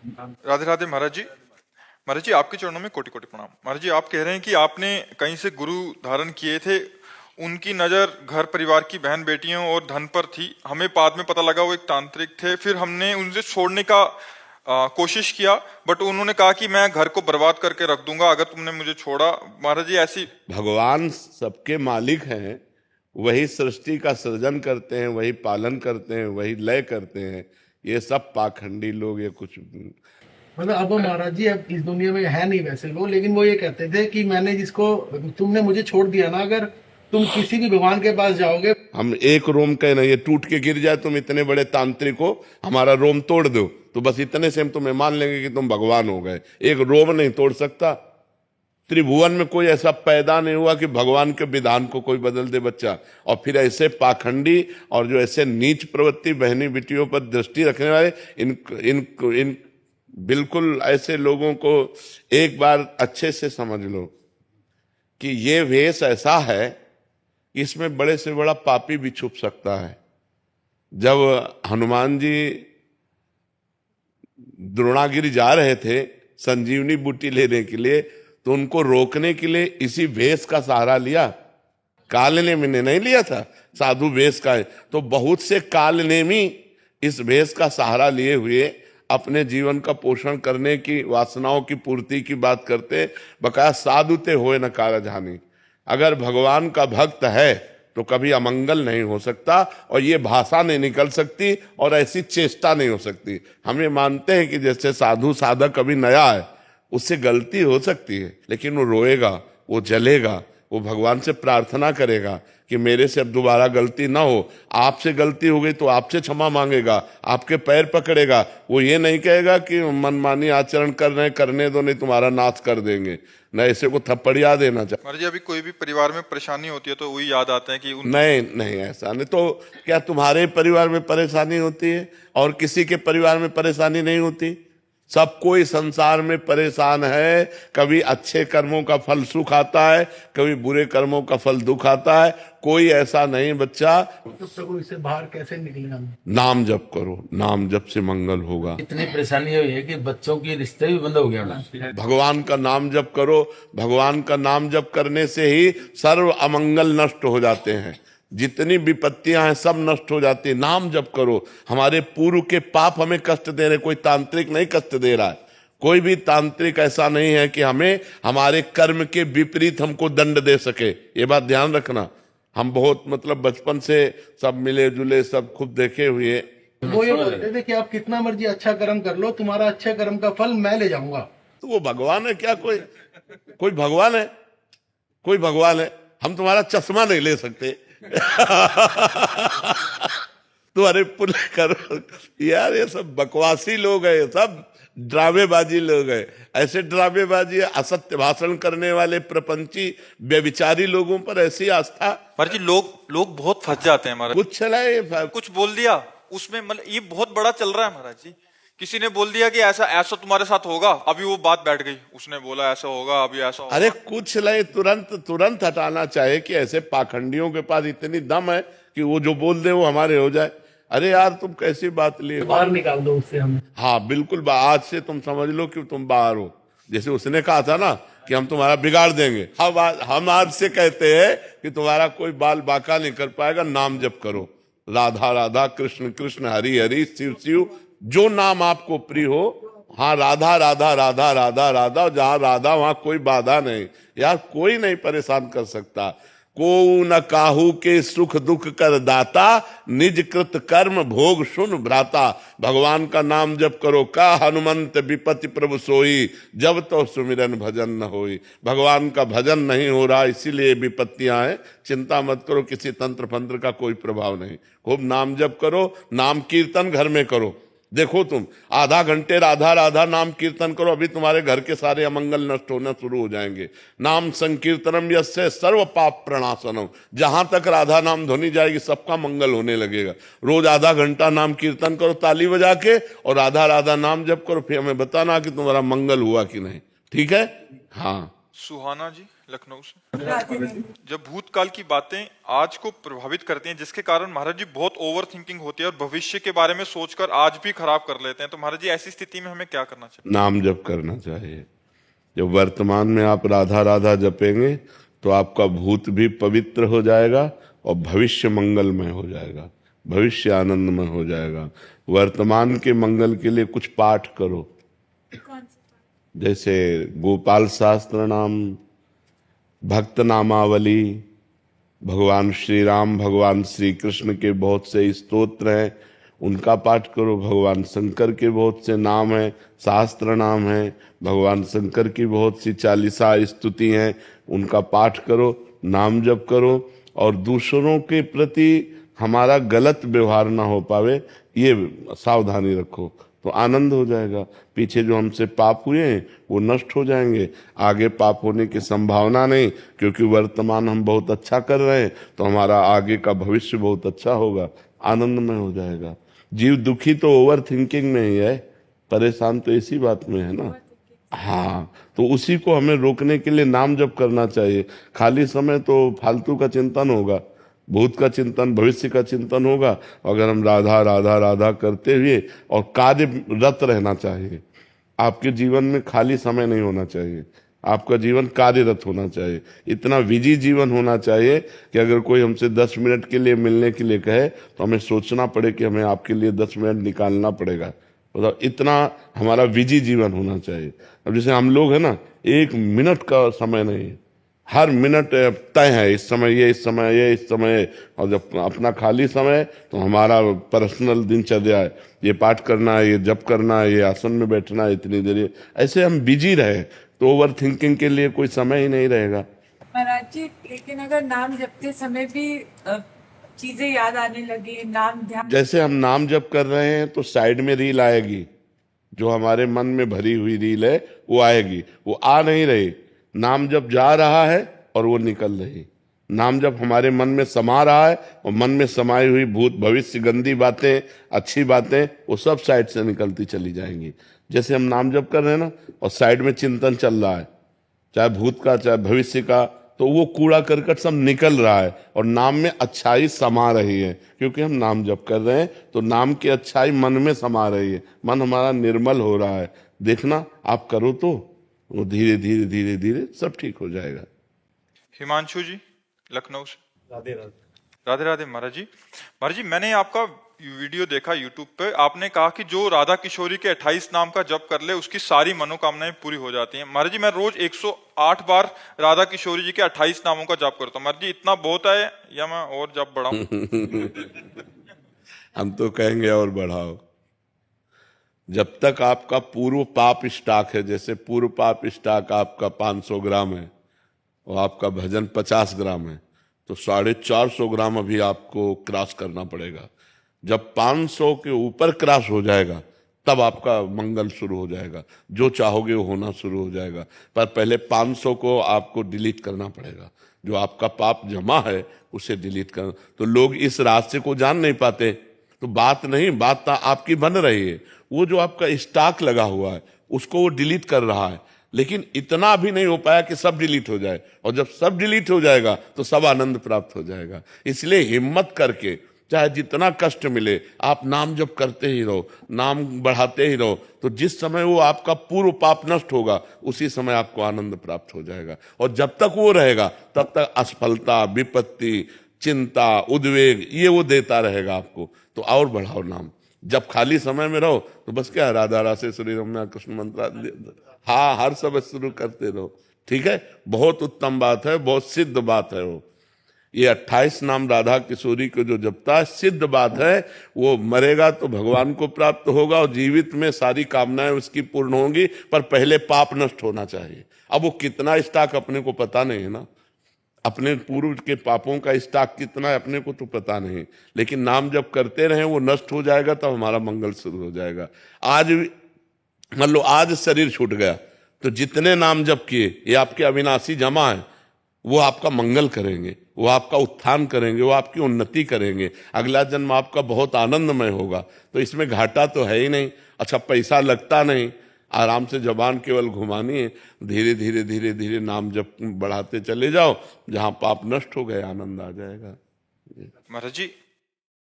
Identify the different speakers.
Speaker 1: राधे राधे महाराज जी। महाराज जी, आपके चरणों में कोटि कोटि प्रणाम। महाराज जी, आप कह रहे हैं कि आपने कहीं से गुरु धारण किए थे, उनकी नजर घर परिवार की बहन बेटियों और धन पर थी। हमें बाद में पता लगा वो एक तांत्रिक थे, फिर हमने उनसे छोड़ने का कोशिश किया, बट उन्होंने कहा कि मैं घर को बर्बाद करके रख दूंगा अगर तुमने मुझे छोड़ा। महाराज जी, ऐसी
Speaker 2: भगवान सबके मालिक हैं, वही सृष्टि का सृजन करते हैं, वही पालन करते हैं, वही लय करते हैं। ये सब पाखंडी लोग, ये कुछ
Speaker 3: मतलब अब वो महाराज जी अब इस दुनिया में है नहीं वैसे वो, लेकिन वो ये कहते थे कि मैंने जिसको तुमने मुझे छोड़ दिया ना, अगर तुम किसी भी भगवान के पास जाओगे।
Speaker 2: हम एक रोम का ना ये टूट के गिर जाए, तुम इतने बड़े तांत्रिक हो, हमारा रोम तोड़ दो, तो बस इतने से हम तुम्हें मान लेंगे कि तुम भगवान हो गए। एक रोम नहीं तोड़ सकता। त्रिभुवन में कोई ऐसा पैदा नहीं हुआ कि भगवान के विधान को कोई बदल दे बच्चा। और फिर ऐसे पाखंडी और जो ऐसे नीच प्रवृत्ति बहनी बेटियों पर दृष्टि रखने वाले, इन इन इन बिल्कुल ऐसे लोगों को एक बार अच्छे से समझ लो कि ये वेश ऐसा है, इसमें बड़े से बड़ा पापी भी छुप सकता है। जब हनुमान जी द्रोणागिरी जा रहे थे संजीवनी बूटी लेने के लिए, तो उनको रोकने के लिए इसी वेश का सहारा लिया। कालनेमी ने नहीं लिया था, साधु वेश का है। तो बहुत से कालनेमी इस वेश का सहारा लिए हुए अपने जीवन का पोषण करने की, वासनाओं की पूर्ति की बात करते। बकाया साधु ते होए न कारज हानि। अगर भगवान का भक्त है तो कभी अमंगल नहीं हो सकता, और ये भाषा नहीं निकल सकती, और ऐसी चेष्टा नहीं हो सकती। हम ये मानते हैं कि जैसे साधु साधक कभी नया है, उससे गलती हो सकती है, लेकिन वो रोएगा, वो जलेगा, वो भगवान से प्रार्थना करेगा कि मेरे से अब दोबारा गलती ना हो। आपसे गलती हो गई तो आपसे क्षमा मांगेगा, आपके पैर पकड़ेगा। वो ये नहीं कहेगा कि मनमानी आचरण कर रहे हैं, करने दो नहीं तुम्हारा नाश कर देंगे, न ऐसे को थप्पड़िया देना चाहिए।
Speaker 1: महाराज जी, अभी कोई भी परिवार में परेशानी होती है तो वही याद आते हैं कि
Speaker 2: नहीं नहीं, ऐसा नहीं। तो क्या तुम्हारे परिवार में परेशानी होती है और किसी के परिवार में परेशानी नहीं होती? सब कोई संसार में परेशान है। कभी अच्छे कर्मों का फल सुख आता है, कभी बुरे कर्मों का फल दुख आता है। कोई ऐसा नहीं बच्चा।
Speaker 3: तो प्रभु इससे बाहर कैसे निकलना?
Speaker 2: नाम जप करो, नाम जप से मंगल होगा।
Speaker 4: इतनी परेशानी हुई है कि बच्चों की रिश्ते भी बंद हो गया।
Speaker 2: भगवान का नाम जप करो। भगवान का नाम जप करने से ही सर्व अमंगल नष्ट हो जाते हैं। जितनी विपत्तियां हैं सब नष्ट हो जाती है। नाम जप करो। हमारे पूर्व के पाप हमें कष्ट दे रहे, कोई तांत्रिक नहीं कष्ट दे रहा है। कोई भी तांत्रिक ऐसा नहीं है कि हमें हमारे कर्म के विपरीत हमको दंड दे सके। ये बात ध्यान रखना। हम बहुत मतलब बचपन से सब मिले जुले, सब खुद देखे हुए।
Speaker 3: वो ये बोलते थे कि आप कितना मर्जी अच्छा कर्म कर लो, तुम्हारा अच्छे कर्म का फल मैं ले जाऊंगा।
Speaker 2: तो वो भगवान है क्या? कोई भगवान है? कोई भगवान है? हम तुम्हारा चश्मा नहीं ले सकते। तुम्हारे पुण्य करो यार। ये सब बकवासी लोग हैं, ये सब ड्रामेबाजी लोग हैं। ऐसे ड्रामेबाजी, असत्य भाषण करने वाले प्रपंची व्यभिचारी लोगों पर ऐसी आस्था।
Speaker 1: महाराज जी, लोग बहुत फंस जाते हैं महाराज।
Speaker 2: कुछ चलाए,
Speaker 1: कुछ बोल दिया उसमें, मतलब ये बहुत बड़ा चल रहा है महाराज जी। किसी ने बोल दिया कि ऐसा ऐसा तुम्हारे साथ होगा, अभी वो बात बैठ गई, उसने बोला ऐसा होगा, अभी ऐसा होगा।
Speaker 2: अरे कुछ लाए तुरंत हटाना चाहिए कि ऐसे पाखंडियों के पास इतनी दम है कि वो जो बोल दे वो हमारे हो जाए। अरे यार, तुम कैसी बात लिए?
Speaker 3: बाहर निकाल दो उससे हमें।
Speaker 2: हाँ बिल्कुल, आज से तुम समझ लो कि तुम बाहर हो। जैसे उसने कहा था ना कि हम तुम्हारा बिगाड़ देंगे, हम आज से कहते हैं कि तुम्हारा कोई बाल बाका नहीं कर पाएगा। नाम जप करो, राधा राधा, कृष्ण कृष्ण, हरि हरि, शिव शिव, जो नाम आपको प्रिय हो। हाँ, राधा राधा राधा राधा राधा, जहां राधा वहां कोई बाधा नहीं। यार कोई नहीं परेशान कर सकता। को न काहू के सुख दुख कर दाता, निज कृत कर्म भोग सुन भ्राता। भगवान का नाम जप करो। का हनुमंत विपति प्रभु सोई, जब तो सुमिरन भजन न होई। भगवान का भजन नहीं हो रहा, इसीलिए विपत्तियां हैं। चिंता मत करो, किसी तंत्र फंत्र का कोई प्रभाव नहीं। खूब नाम जप करो। नाम कीर्तन घर में करो। देखो तुम आधा घंटे राधा राधा नाम कीर्तन करो, अभी तुम्हारे घर के सारे अमंगल नष्ट होना शुरू हो जाएंगे। नाम संकीर्तनम यस्य सर्व पाप प्रणाशनम। जहां तक राधा नाम ध्वनि जाएगी सबका मंगल होने लगेगा। रोज आधा घंटा नाम कीर्तन करो ताली बजा के, और राधा राधा नाम जप करो। फिर हमें बताना कि तुम्हारा मंगल हुआ कि नहीं। ठीक है? हाँ।
Speaker 1: सुहाना जी लखनऊ से। जब भूतकाल की बातें आज को प्रभावित करती हैं, जिसके कारण महाराज जी बहुत ओवर थिंकिंग होती है और भविष्य के बारे में सोचकर आज भी खराब कर लेते हैं, तो महाराज जी ऐसी स्थिति में हमें क्या करना चाहिए?
Speaker 2: नाम जप करना चाहिए। जब वर्तमान में आप राधा राधा जपेंगे तो आपका भूत भी पवित्र हो जाएगा और भविष्य मंगलमय हो जाएगा, भविष्य आनंदमय हो जाएगा। वर्तमान के मंगल के लिए कुछ पाठ करो, जैसे गोपाल शास्त्र नाम, भक्त नामावली, भगवान श्री राम भगवान श्री कृष्ण के बहुत से स्तोत्र हैं, उनका पाठ करो। भगवान शंकर के बहुत से नाम हैं, शास्त्र नाम हैं, भगवान शंकर की बहुत सी चालीसा स्तुति हैं, उनका पाठ करो, नाम जप करो। और दूसरों के प्रति हमारा गलत व्यवहार ना हो पावे, ये सावधानी रखो, तो आनंद हो जाएगा। पीछे जो हमसे पाप हुए हैं वो नष्ट हो जाएंगे, आगे पाप होने की संभावना नहीं, क्योंकि वर्तमान हम बहुत अच्छा कर रहे हैं तो हमारा आगे का भविष्य बहुत अच्छा होगा, आनंदमय हो जाएगा। जीव दुखी तो ओवर थिंकिंग में ही है, परेशान तो इसी बात में है ना। हाँ, तो उसी को हमें रोकने के लिए नाम जप करना चाहिए। खाली समय तो फालतू का चिंतन होगा, भूत का चिंतन, भविष्य का चिंतन होगा। अगर हम राधा राधा राधा करते हुए और कार्यरत रहना चाहिए, आपके जीवन में खाली समय नहीं होना चाहिए, आपका जीवन कार्यरत होना चाहिए। इतना विजी जीवन होना चाहिए कि अगर कोई हमसे 10 मिनट के लिए मिलने के लिए कहे तो हमें सोचना पड़े कि हमें आपके लिए 10 मिनट निकालना पड़ेगा। मतलब इतना हमारा विजी जीवन होना चाहिए। अब जैसे हम लोग हैं ना, 1 मिनट का समय नहीं है, हर मिनट तय है, इस समय ये, इस समय ये, इस समय। और जब अपना खाली समय तो हमारा पर्सनल दिनचर्या है, ये पाठ करना है, ये जप करना है, ये आसन में बैठना है इतनी देर, ऐसे हम बिजी रहे तो ओवर थिंकिंग के लिए कोई समय ही नहीं रहेगा।
Speaker 5: महाराज जी, लेकिन अगर नाम जपते समय भी चीजें याद आने लगी, नाम ध्यान, जैसे
Speaker 2: हम नाम जप कर रहे हैं तो साइड में रील आएगी, जो हमारे मन में भरी हुई रील है वो आएगी, वो आ नहीं रही। नाम जप जा रहा है और वो निकल रही। नाम जप हमारे मन में समा रहा है और मन में समाई हुई भूत भविष्य गंदी बातें, अच्छी बातें, वो सब साइड से निकलती चली जाएंगी। जैसे हम नाम जप कर रहे हैं ना और साइड में चिंतन चल रहा है, चाहे भूत का चाहे भविष्य का, तो वो कूड़ा करकट सब निकल रहा है और नाम में अच्छाई समा रही है। क्योंकि हम नाम जप कर रहे हैं तो नाम की अच्छाई मन में समा रही है, मन हमारा निर्मल हो रहा है। देखना, आप करो तो वो धीरे धीरे धीरे धीरे सब ठीक हो जाएगा।
Speaker 1: हिमांशु जी लखनऊ से। राधे राधे। राधे राधे महाराज जी। महाराज जी, मैंने आपका वीडियो देखा यूट्यूब पे, आपने कहा कि जो राधा किशोरी के 28 नाम का जप कर ले उसकी सारी मनोकामनाएं पूरी हो जाती हैं। महाराज जी, मैं रोज 108 बार राधा किशोरी जी के 28 नामों का जप करता हूँ। महाराज जी, इतना बहुत है या मैं और जप बढ़ाऊं?
Speaker 2: हम तो कहेंगे और बढ़ाओ। जब तक आपका पूर्व पाप स्टॉक है, जैसे पूर्व पाप स्टॉक आपका 500 ग्राम है और आपका भजन 50 ग्राम है, तो 450 ग्राम अभी आपको क्रॉस करना पड़ेगा। जब 500 के ऊपर क्रॉस हो जाएगा तब आपका मंगल शुरू हो जाएगा, जो चाहोगे वो होना शुरू हो जाएगा। पर पहले 500 को आपको डिलीट करना पड़ेगा, जो आपका पाप जमा है उसे डिलीट करना। तो लोग इस रास्ते को जान नहीं पाते, तो बात नहीं, बात आपकी बन रही है। वो जो आपका स्टॉक लगा हुआ है उसको वो डिलीट कर रहा है, लेकिन इतना भी नहीं हो पाया कि सब डिलीट हो जाए। और जब सब डिलीट हो जाएगा तो सब आनंद प्राप्त हो जाएगा। इसलिए हिम्मत करके, चाहे जितना कष्ट मिले, आप नाम जप करते ही रहो, नाम बढ़ाते ही रहो। तो जिस समय वो आपका पूर्व पाप नष्ट होगा उसी समय आपको आनंद प्राप्त हो जाएगा। और जब तक वो रहेगा तब तक असफलता, विपत्ति, चिंता, उद्वेग, ये वो देता रहेगा आपको। तो और बढ़ाओ नाम। जब खाली समय में रहो तो बस क्या, राधा रासे श्री रमना कृष्ण मंत्र, हाँ, हर सब शुरू करते रहो। ठीक है, बहुत उत्तम बात है, बहुत सिद्ध बात है वो। ये 28 नाम राधा किशोरी को जो जपता है, सिद्ध बात है। वो मरेगा तो भगवान को प्राप्त होगा और जीवित में सारी कामनाएं उसकी पूर्ण होंगी, पर पहले पाप नष्ट होना चाहिए। अब वो कितना स्टॉक अपने को पता नहीं है ना, अपने पूर्व के पापों का स्टॉक कितना है अपने को तो पता नहीं, लेकिन नाम जब करते रहे वो नष्ट हो जाएगा, तब हमारा मंगल शुरू हो जाएगा। आज मान लो आज शरीर छूट गया तो जितने नाम जप किए ये आपके अविनाशी जमा है, वो आपका मंगल करेंगे, वो आपका उत्थान करेंगे, वो आपकी उन्नति करेंगे। अगला जन्म आपका बहुत आनंदमय होगा। तो इसमें घाटा तो है ही नहीं। अच्छा, पैसा लगता नहीं, आराम से जबान केवल घुमानी है, धीरे धीरे धीरे धीरे नाम जप बढ़ाते चले जाओ, जहां पाप नष्ट हो गए आनंद आ जाएगा।
Speaker 1: महाराज जी